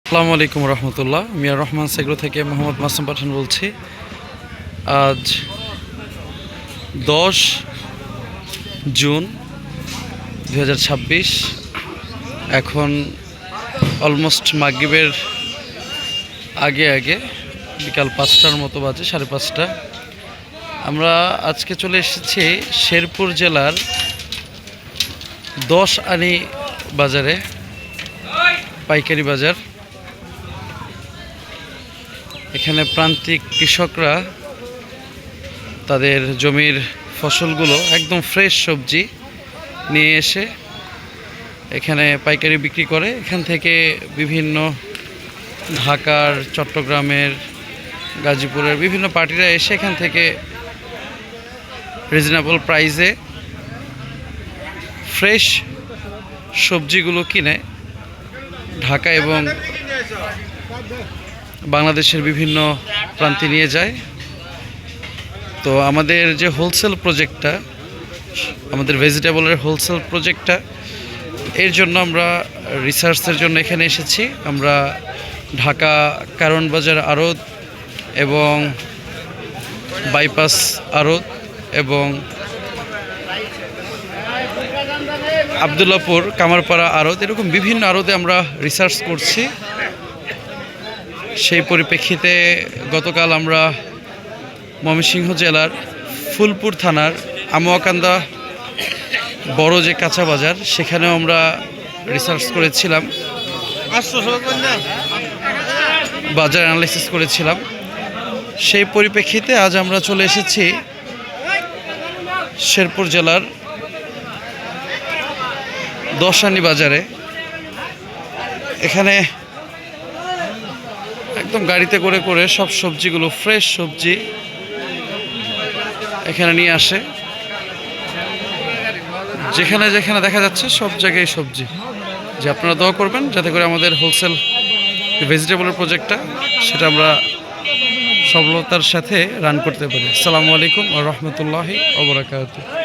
আসসালামু আলাইকুম রহমতুল্লাহ। মিয়া রহমান সেগ্রো থেকে মোহাম্মদ মাসুম পাঠান বলছি। আজ 10 জুন 2026। এখন অলমোস্ট মাগরিবের আগে বিকাল 5টার মতো বাজে, 5:30। আমরা আজকে চলে এসেছি শেরপুর জেলার 10 আনি বাজারে, পাইকারি বাজার। এখানে প্রান্তিক কৃষকরা তাদের জমির ফসলগুলো একদম ফ্রেশ সবজি নিয়ে এসে এখানে পাইকারি বিক্রি করে। এখান থেকে বিভিন্ন ঢাকার, চট্টগ্রামের, গাজীপুরের বিভিন্ন পার্টিরা এসে এখান থেকে রিজনেবল প্রাইসে ফ্রেশ সবজিগুলো কিনে ঢাকা এবং বাংলাদেশের বিভিন্ন প্রান্তে নিয়ে যায়। তো আমাদের যে হোলসেল প্রজেক্টটা, আমাদের ভেজিটেবলের হোলসেল প্রজেক্টটা, এর জন্য আমরা রিসার্চের জন্য এখানে এসেছি। আমরা ঢাকা কারণ বাজার আড়ত এবং বাইপাস আড়ত এবং আবদুল্লাপুর কামারপাড়া আড়ত, এরকম বিভিন্ন আড়তে আমরা রিসার্চ করছি। সেই পরিপ্রেক্ষিতে গতকাল আমরা ময়মনসিংহ জেলার ফুলপুর থানার আমুয়াকান্দা বড় যে কাঁচা বাজার, সেখানেও আমরা রিসার্চ করেছিলাম, বাজার অ্যানালাইসিস করেছিলাম। সেই পরিপ্রেক্ষিতে আজ আমরা চলে এসেছি শেরপুর জেলার 10 আনি বাজারে। এখানে একদম গাড়িতে করে করে সব সবজিগুলো, ফ্রেশ সবজি এখানে নিয়ে আসে। যেখানে যেখানে দেখা যাচ্ছে সব জায়গায় সবজি। যে আপনারা দোয়া করবেন যাতে করে আমাদের হোলসেল ভেজিটেবলের প্রজেক্টটা সেটা আমরা সফলতার সাথে রান করতে পারি। আসসালামু আলাইকুম ওয়া রাহমাতুল্লাহি ওয়া বারাকাতুহু।